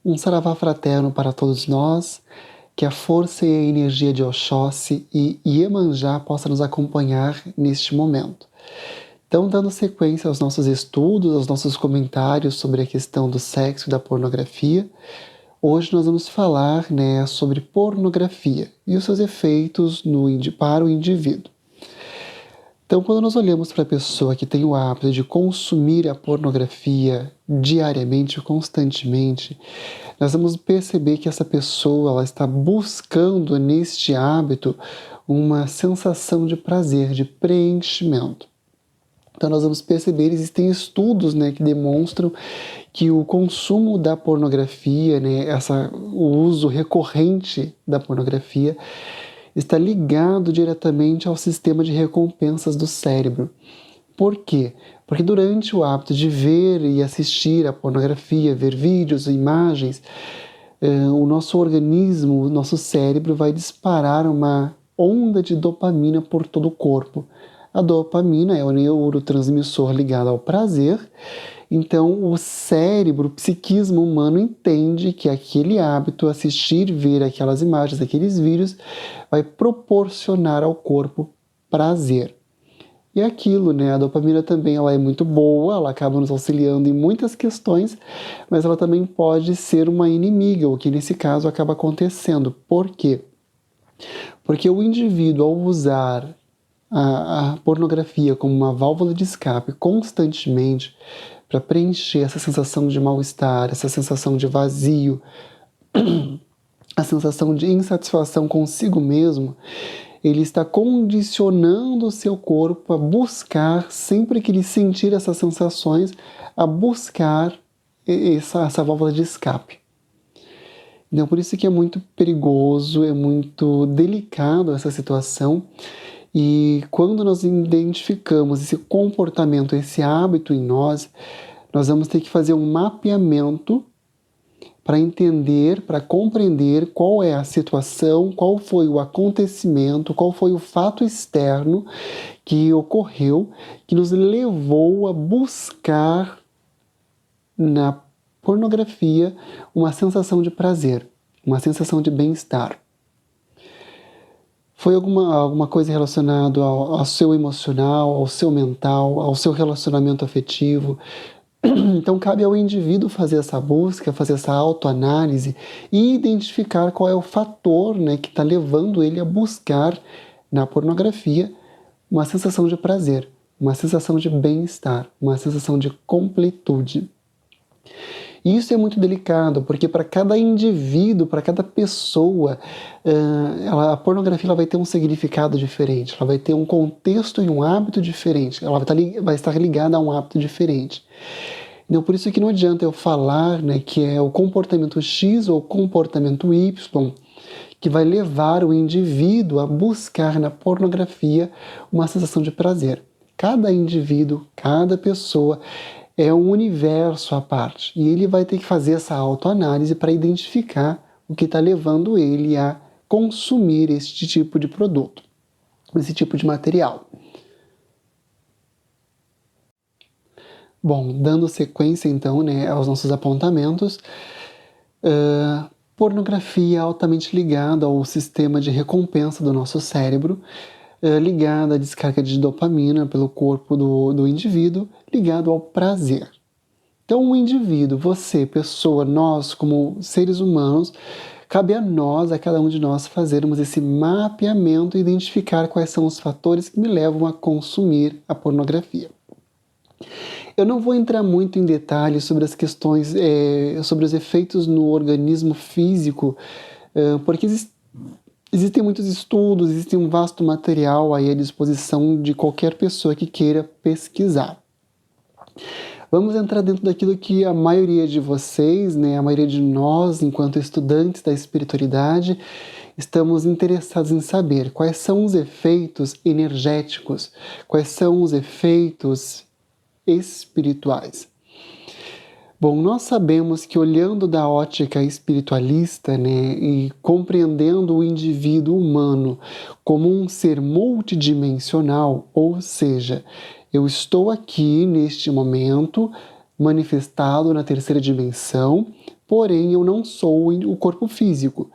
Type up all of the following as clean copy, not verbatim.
Um saravá fraterno para todos nós, que a força e a energia de Oxóssi e Iemanjá possa nos acompanhar neste momento. Então, dando sequência aos nossos estudos, aos nossos comentários sobre a questão do sexo e da pornografia, hoje nós vamos falar, sobre pornografia e os seus efeitos para o indivíduo. Então, quando nós olhamos para a pessoa que tem o hábito de consumir a pornografia diariamente, constantemente, nós vamos perceber que essa pessoa ela está buscando neste hábito uma sensação de prazer, de preenchimento. Então, nós vamos perceber, existem estudos que demonstram que o consumo da pornografia, o uso recorrente da pornografia, está ligado diretamente ao sistema de recompensas do cérebro. Por quê? Porque durante o hábito de ver e assistir a pornografia, ver vídeos, imagens, o nosso organismo, o nosso cérebro vai disparar uma onda de dopamina por todo o corpo. A dopamina é o neurotransmissor ligado ao prazer. Então, o cérebro, o psiquismo humano entende que aquele hábito, assistir, ver aquelas imagens, aqueles vídeos, vai proporcionar ao corpo prazer. E aquilo, a dopamina também ela é muito boa, ela acaba nos auxiliando em muitas questões, mas ela também pode ser uma inimiga, o que nesse caso acaba acontecendo. Por quê? Porque o indivíduo, ao usar a pornografia como uma válvula de escape constantemente, para preencher essa sensação de mal-estar, essa sensação de vazio, a sensação de insatisfação consigo mesmo, ele está condicionando o seu corpo a buscar, sempre que ele sentir essas sensações, a buscar essa válvula de escape. Então, por isso que é muito perigoso, é muito delicado essa situação. E quando nós identificamos esse comportamento, esse hábito em nós, nós vamos ter que fazer um mapeamento para entender, para compreender qual é a situação, qual foi o acontecimento, qual foi o fato externo que ocorreu, que nos levou a buscar na pornografia uma sensação de prazer, uma sensação de bem-estar. Foi alguma coisa relacionada ao seu emocional, ao seu mental, ao seu relacionamento afetivo. Então, cabe ao indivíduo fazer essa busca, fazer essa autoanálise e identificar qual é o fator que está levando ele a buscar na pornografia uma sensação de prazer, uma sensação de bem-estar, uma sensação de completude. E isso é muito delicado, porque para cada indivíduo, para cada pessoa, a pornografia ela vai ter um significado diferente, ela vai ter um contexto e um hábito diferente, ela vai estar ligada a um hábito diferente. Então, por isso que não adianta eu falar que é o comportamento X ou o comportamento Y que vai levar o indivíduo a buscar na pornografia uma sensação de prazer. Cada indivíduo, cada pessoa é um universo à parte. E ele vai ter que fazer essa autoanálise para identificar o que está levando ele a consumir este tipo de produto, esse tipo de material. Bom, dando sequência então aos nossos apontamentos, pornografia altamente ligada ao sistema de recompensa do nosso cérebro, ligada à descarga de dopamina pelo corpo do indivíduo, ligado ao prazer. Então, o indivíduo, você, pessoa, nós, como seres humanos, cabe a nós, a cada um de nós, fazermos esse mapeamento e identificar quais são os fatores que me levam a consumir a pornografia. Eu não vou entrar muito em detalhes sobre as questões, sobre os efeitos no organismo físico, porque existem muitos estudos, existe um vasto material aí à disposição de qualquer pessoa que queira pesquisar. Vamos entrar dentro daquilo que a maioria de vocês, a maioria de nós, enquanto estudantes da espiritualidade, estamos interessados em saber quais são os efeitos energéticos, quais são os efeitos espirituais. Bom, nós sabemos que olhando da ótica espiritualista, e compreendendo o indivíduo humano como um ser multidimensional, ou seja, eu estou aqui neste momento manifestado na terceira dimensão, porém eu não sou o corpo físico.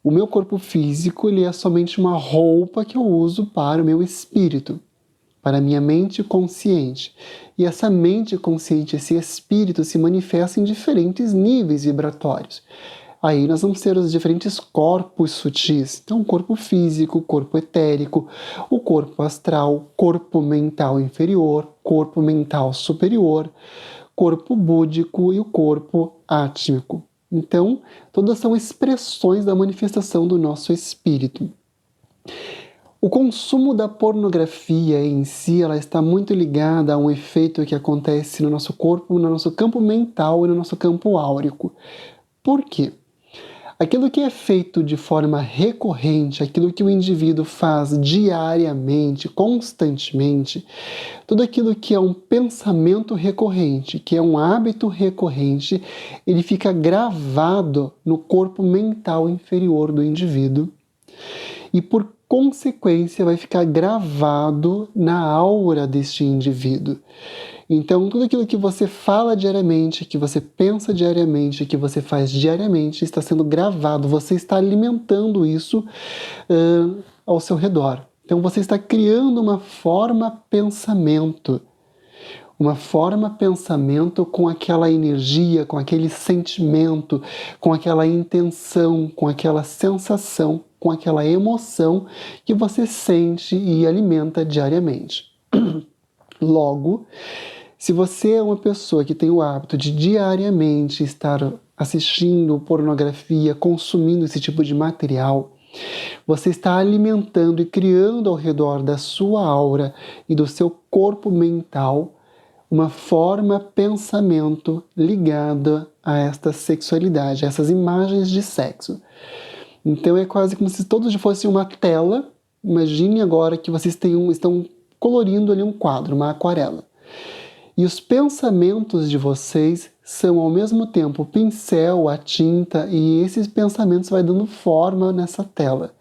O meu corpo físico, ele é somente uma roupa que eu uso para o meu espírito, para a minha mente consciente. E essa mente consciente, esse espírito, se manifesta em diferentes níveis vibratórios. Aí nós vamos ter os diferentes corpos sutis. Então, o corpo físico, o corpo etérico, o corpo astral, corpo mental inferior, corpo mental superior, corpo búdico e o corpo átmico. Então, todas são expressões da manifestação do nosso espírito. O consumo da pornografia em si, ela está muito ligada a um efeito que acontece no nosso corpo, no nosso campo mental e no nosso campo áurico. Por quê? Aquilo que é feito de forma recorrente, aquilo que o indivíduo faz diariamente, constantemente, tudo aquilo que é um pensamento recorrente, que é um hábito recorrente, ele fica gravado no corpo mental inferior do indivíduo e, por consequência, vai ficar gravado na aura deste indivíduo. Então, tudo aquilo que você fala diariamente, que você pensa diariamente, que você faz diariamente, está sendo gravado, você está alimentando isso ao seu redor. Então, você está criando uma forma pensamento com aquela energia, com aquele sentimento, com aquela intenção, com aquela sensação, com aquela emoção que você sente e alimenta diariamente. Logo, se você é uma pessoa que tem o hábito de diariamente estar assistindo pornografia, consumindo esse tipo de material, você está alimentando e criando ao redor da sua aura e do seu corpo mental uma forma pensamento ligada a esta sexualidade, a essas imagens de sexo. Então é quase como se todos fossem uma tela. Imagine agora que vocês estão colorindo ali um quadro, uma aquarela. E os pensamentos de vocês são ao mesmo tempo o pincel, a tinta, e esses pensamentos vai dando forma nessa tela.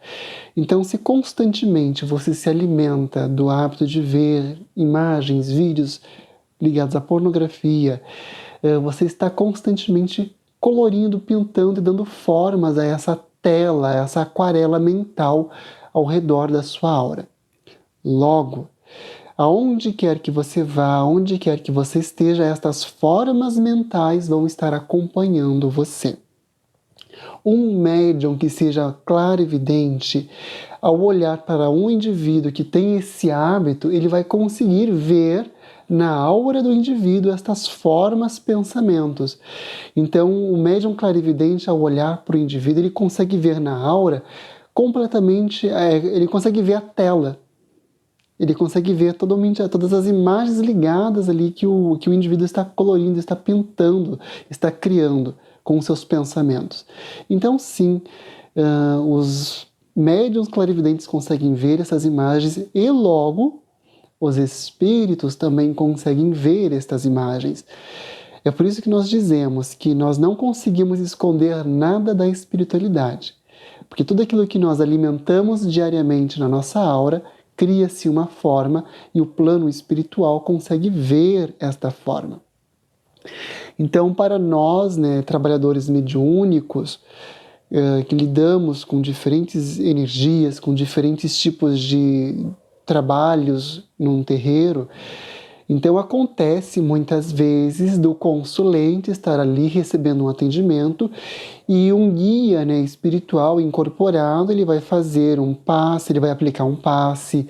Então, se constantemente você se alimenta do hábito de ver imagens, vídeos ligados à pornografia, você está constantemente colorindo, pintando e dando formas a essa tela, a essa aquarela mental ao redor da sua aura. Logo, aonde quer que você vá, aonde quer que você esteja, estas formas mentais vão estar acompanhando você. Um médium que seja clarividente, ao olhar para um indivíduo que tem esse hábito, ele vai conseguir ver na aura do indivíduo estas formas, pensamentos. Então, o médium clarividente, ao olhar para o indivíduo, ele consegue ver na aura completamente, ele consegue ver a tela. Ele consegue ver todas as imagens ligadas ali que o indivíduo está colorindo, está pintando, está criando com seus pensamentos. Então, sim, os médiuns clarividentes conseguem ver essas imagens e logo os espíritos também conseguem ver estas imagens. É por isso que nós dizemos que nós não conseguimos esconder nada da espiritualidade, porque tudo aquilo que nós alimentamos diariamente na nossa aura cria-se uma forma e o plano espiritual consegue ver esta forma. Então, para nós, trabalhadores mediúnicos, que lidamos com diferentes energias, com diferentes tipos de trabalhos num terreiro, então acontece muitas vezes do consulente estar ali recebendo um atendimento e um guia espiritual incorporado, ele vai fazer um passe, ele vai aplicar um passe,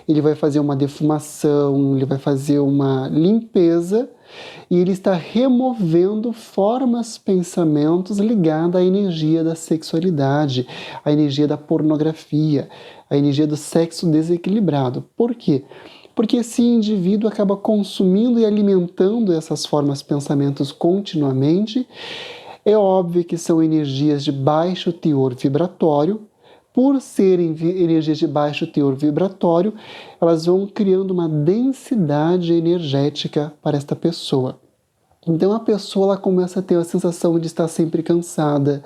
ele vai fazer uma defumação, ele vai fazer uma limpeza e ele está removendo formas, pensamentos ligados à energia da sexualidade, à energia da pornografia, à energia do sexo desequilibrado. Por quê? Porque esse indivíduo acaba consumindo e alimentando essas formas, pensamentos continuamente. É óbvio que são energias de baixo teor vibratório. Por serem energias de baixo teor vibratório, elas vão criando uma densidade energética para esta pessoa. Então a pessoa ela começa a ter a sensação de estar sempre cansada,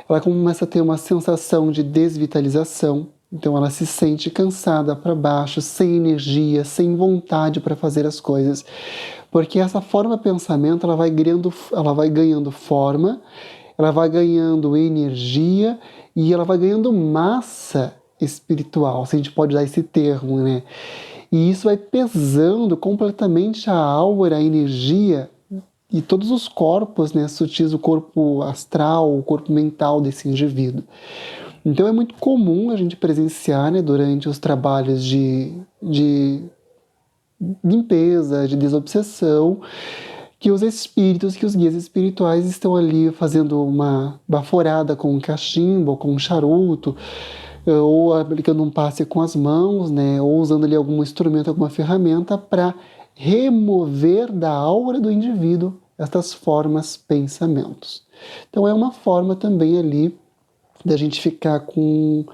ela começa a ter uma sensação de desvitalização. Então ela se sente cansada para baixo, sem energia, sem vontade para fazer as coisas. Porque essa forma pensamento, ela vai ganhando forma, ela vai ganhando energia e ela vai ganhando massa espiritual, se a gente pode usar esse termo, né? E isso vai pesando completamente a aura, a energia e todos os corpos, né, sutis, o corpo astral, o corpo mental desse indivíduo. Então é muito comum a gente presenciar, né, durante os trabalhos de limpeza, de desobsessão, que os espíritos, que os guias espirituais estão ali fazendo uma baforada com um cachimbo, com um charuto, ou aplicando um passe com as mãos, né, ou usando ali algum instrumento, alguma ferramenta para remover da aura do indivíduo estas formas, pensamentos. Então é uma forma também ali da gente ficar com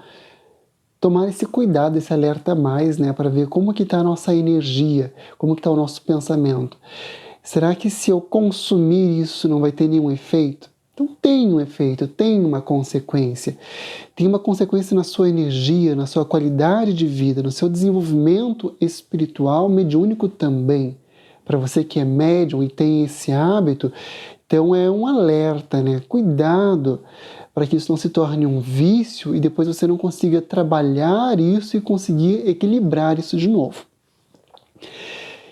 tomar esse cuidado, esse alerta a mais, né, para ver como que está a nossa energia, como que está o nosso pensamento. Será que se eu consumir isso não vai ter nenhum efeito? Então tem um efeito, tem uma consequência. Tem uma consequência na sua energia, na sua qualidade de vida, no seu desenvolvimento espiritual, mediúnico também. Para você que é médium e tem esse hábito, então é um alerta, né? Cuidado para que isso não se torne um vício e depois você não consiga trabalhar isso e conseguir equilibrar isso de novo.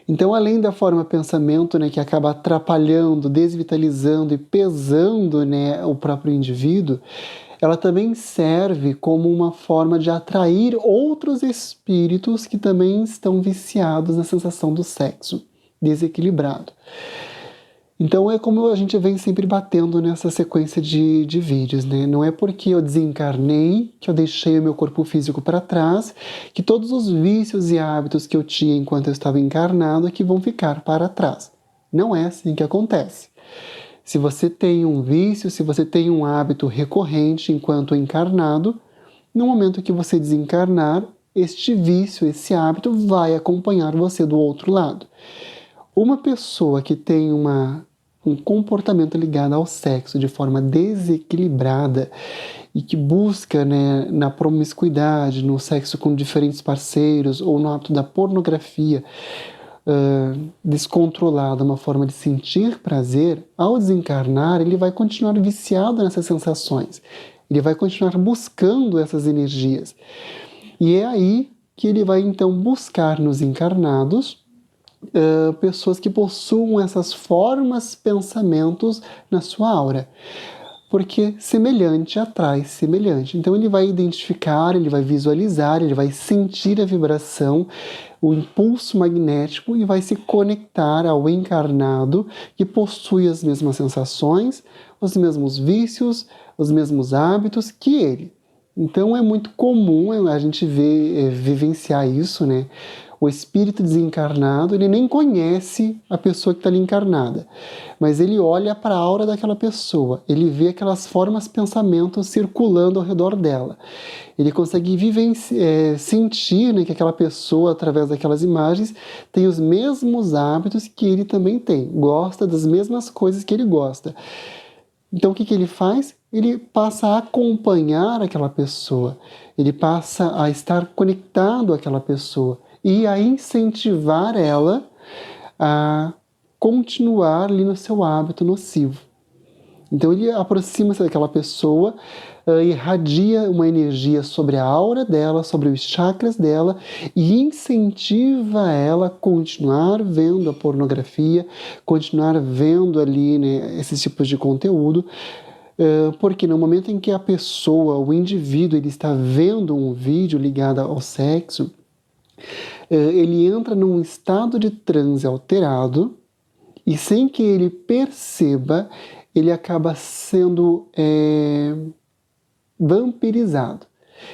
Então, além da forma pensamento, né, que acaba atrapalhando, desvitalizando e pesando, né, o próprio indivíduo, ela também serve como uma forma de atrair outros espíritos que também estão viciados na sensação do sexo desequilibrado. Então é como a gente vem sempre batendo nessa sequência de vídeos, né? Não é porque eu desencarnei, que eu deixei o meu corpo físico para trás, que todos os vícios e hábitos que eu tinha enquanto eu estava encarnado é que vão ficar para trás. Não é assim que acontece. Se você tem um vício, se você tem um hábito recorrente enquanto encarnado, no momento que você desencarnar, este vício, esse hábito vai acompanhar você do outro lado. Uma pessoa que tem um comportamento ligado ao sexo de forma desequilibrada e que busca, né, na promiscuidade, no sexo com diferentes parceiros ou no ato da pornografia descontrolada, uma forma de sentir prazer, ao desencarnar ele vai continuar viciado nessas sensações, ele vai continuar buscando essas energias. E é aí que ele vai então buscar nos encarnados pessoas que possuam essas formas, pensamentos na sua aura. Porque semelhante atrai semelhante. Então ele vai identificar, ele vai visualizar, ele vai sentir a vibração, o impulso magnético e vai se conectar ao encarnado que possui as mesmas sensações, os mesmos vícios, os mesmos hábitos que ele. Então é muito comum a gente vivenciar isso, né? O espírito desencarnado, ele nem conhece a pessoa que está ali encarnada, mas ele olha para a aura daquela pessoa, ele vê aquelas formas, pensamentos circulando ao redor dela. Ele consegue sentir, né, que aquela pessoa, através daquelas imagens, tem os mesmos hábitos que ele também tem, gosta das mesmas coisas que ele gosta. Então o que ele faz? Ele passa a acompanhar aquela pessoa, ele passa a estar conectado àquela pessoa e a incentivar ela a continuar ali no seu hábito nocivo. Então ele aproxima-se daquela pessoa, irradia uma energia sobre a aura dela, sobre os chakras dela e incentiva ela a continuar vendo a pornografia, continuar vendo ali, né, esses tipos de conteúdo, porque no momento em que a pessoa, o indivíduo, ele está vendo um vídeo ligado ao sexo, ele entra num estado de transe alterado e sem que ele perceba, ele acaba sendo vampirizado.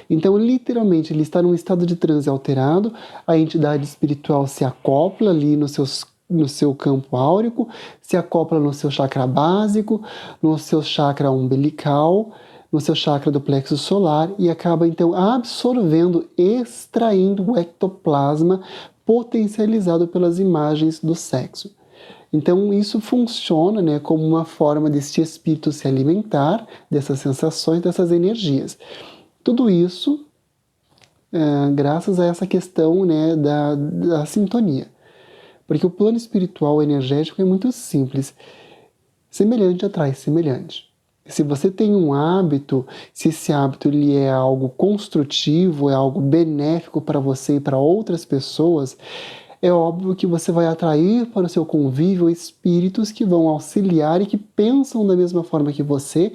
Então, literalmente, ele está num estado de transe alterado, a entidade espiritual se acopla ali no seu campo áurico, se acopla no seu chakra básico, no seu chakra umbilical, no seu chakra do plexo solar e acaba então absorvendo, extraindo o ectoplasma potencializado pelas imagens do sexo. Então isso funciona, né, como uma forma deste espírito se alimentar dessas sensações, dessas energias. Tudo isso graças a essa questão, né, da sintonia. Porque o plano espiritual energético é muito simples. Semelhante atrai semelhante. Se você tem um hábito, se esse hábito ele é algo construtivo, é algo benéfico para você e para outras pessoas, é óbvio que você vai atrair para o seu convívio espíritos que vão auxiliar e que pensam da mesma forma que você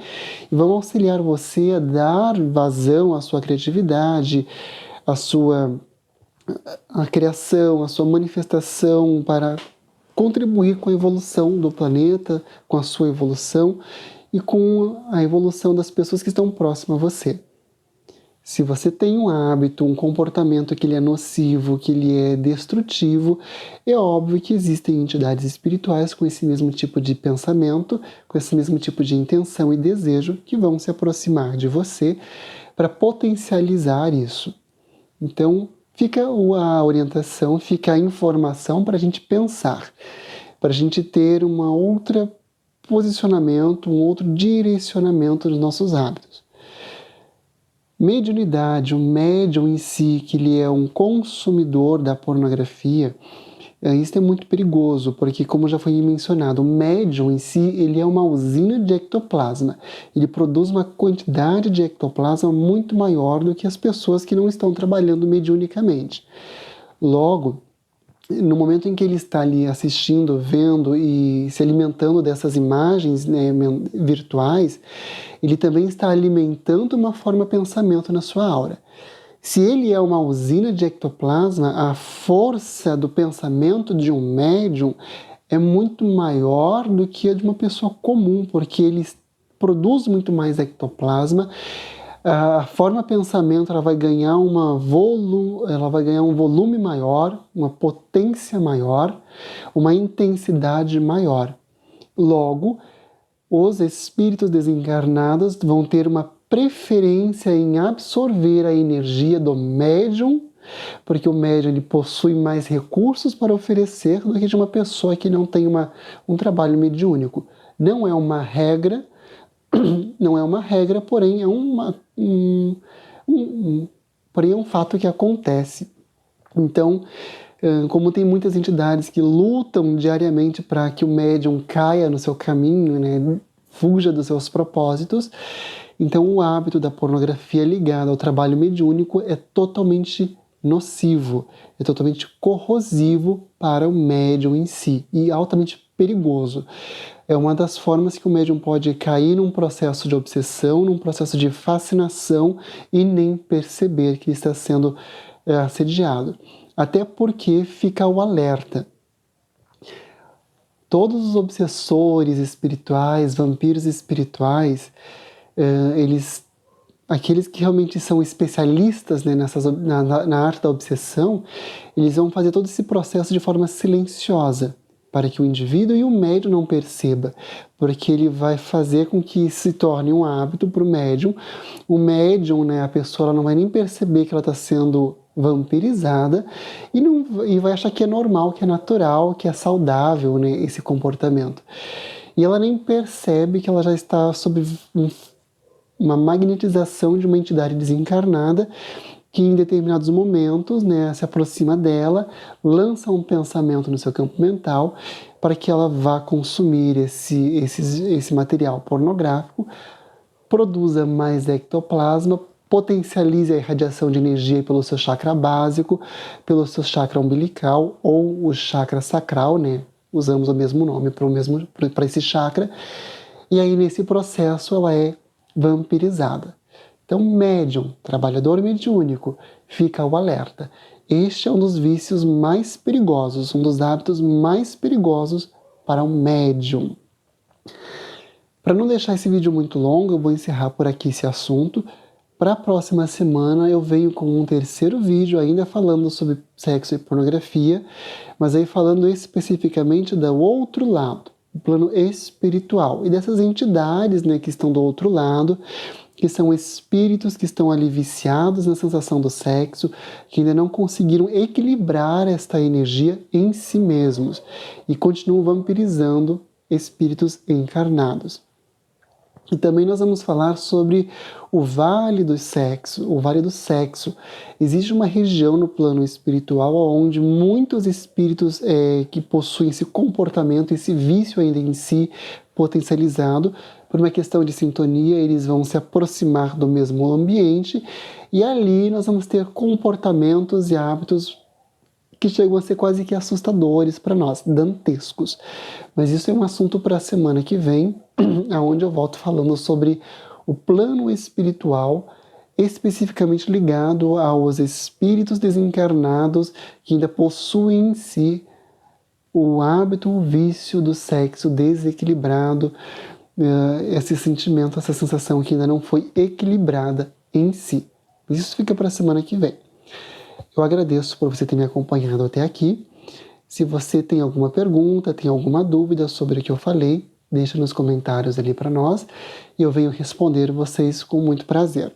e vão auxiliar você a dar vazão à sua criatividade, à criação, à sua manifestação para contribuir com a evolução do planeta, com a sua evolução e com a evolução das pessoas que estão próximas a você. Se você tem um hábito, um comportamento que ele é nocivo, que ele é destrutivo, é óbvio que existem entidades espirituais com esse mesmo tipo de pensamento, com esse mesmo tipo de intenção e desejo que vão se aproximar de você para potencializar isso. Então, fica a orientação, fica a informação para a gente pensar, para a gente ter um outro posicionamento, um outro direcionamento dos nossos hábitos. Mediunidade, o médium em si, que ele é um consumidor da pornografia, isso é muito perigoso, porque como já foi mencionado, o médium em si, ele é uma usina de ectoplasma. Ele produz uma quantidade de ectoplasma muito maior do que as pessoas que não estão trabalhando mediunicamente. Logo, no momento em que ele está ali assistindo, vendo e se alimentando dessas imagens, né, virtuais, ele também está alimentando uma forma de pensamento na sua aura. Se ele é uma usina de ectoplasma, a força do pensamento de um médium é muito maior do que a de uma pessoa comum, porque ele produz muito mais ectoplasma. A forma de pensamento ela vai ganhar um volume maior, uma potência maior, uma intensidade maior. Logo, os espíritos desencarnados vão ter uma preferência em absorver a energia do médium, porque o médium ele possui mais recursos para oferecer do que de uma pessoa que não tem um trabalho mediúnico. Não é uma regra, porém é porém é um fato que acontece. Então, como tem muitas entidades que lutam diariamente para que o médium caia no seu caminho, né, fuja dos seus propósitos, então o hábito da pornografia ligado ao trabalho mediúnico é totalmente nocivo, é totalmente corrosivo para o médium em si e altamente perigoso. É uma das formas que o médium pode cair num processo de obsessão, num processo de fascinação e nem perceber que está sendo assediado. Até porque fica o alerta. Todos os obsessores espirituais, vampiros espirituais, aqueles que realmente são especialistas, né, na arte da obsessão, eles vão fazer todo esse processo de forma silenciosa, para que o indivíduo e o médium não perceba, porque ele vai fazer com que se torne um hábito para o médium. O médium, né, a pessoa ela não vai nem perceber que ela está sendo vampirizada e vai achar que é normal, que é natural, que é saudável, né, esse comportamento. E ela nem percebe que ela já está sob uma magnetização de uma entidade desencarnada que em determinados momentos, né, se aproxima dela, lança um pensamento no seu campo mental para que ela vá consumir esse material pornográfico, produza mais ectoplasma, potencialize a irradiação de energia pelo seu chakra básico, pelo seu chakra umbilical ou o chakra sacral, né? Usamos o mesmo nome para esse chakra. E aí, nesse processo, ela é vampirizada. Então, médium, trabalhador mediúnico, fica ao alerta. Este é um dos vícios mais perigosos, um dos hábitos mais perigosos para um médium. Para não deixar esse vídeo muito longo, eu vou encerrar por aqui esse assunto. Para a próxima semana eu venho com um terceiro vídeo ainda falando sobre sexo e pornografia, mas aí falando especificamente do outro lado, o plano espiritual, e dessas entidades, né, que estão do outro lado, que são espíritos que estão ali viciados na sensação do sexo, que ainda não conseguiram equilibrar esta energia em si mesmos e continuam vampirizando espíritos encarnados. E também nós vamos falar sobre o Vale do Sexo, o Vale do Sexo. Existe uma região no plano espiritual onde muitos espíritos que possuem esse comportamento, esse vício ainda em si potencializado, por uma questão de sintonia, eles vão se aproximar do mesmo ambiente e ali nós vamos ter comportamentos e hábitos que chegam a ser quase que assustadores para nós, dantescos. Mas isso é um assunto para a semana que vem, onde eu volto falando sobre o plano espiritual, especificamente ligado aos espíritos desencarnados que ainda possuem em si o hábito, o vício do sexo desequilibrado, esse sentimento, essa sensação que ainda não foi equilibrada em si. Isso fica para a semana que vem. Eu agradeço por você ter me acompanhado até aqui. Se você tem alguma pergunta, tem alguma dúvida sobre o que eu falei, deixa nos comentários ali para nós e eu venho responder vocês com muito prazer.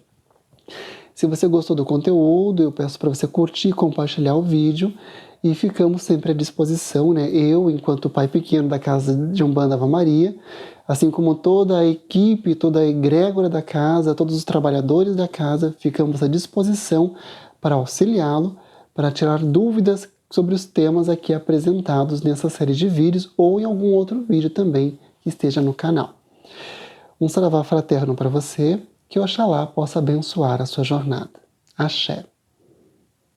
Se você gostou do conteúdo, eu peço para você curtir e compartilhar o vídeo e ficamos sempre à disposição, né? Eu, enquanto pai pequeno da Casa de Umbanda Ave Maria, assim como toda a equipe, toda a egrégora da casa, todos os trabalhadores da casa, ficamos à disposição para auxiliá-lo, para tirar dúvidas sobre os temas aqui apresentados nessa série de vídeos ou em algum outro vídeo também que esteja no canal. Um saravá fraterno para você, que Oxalá possa abençoar a sua jornada. Axé.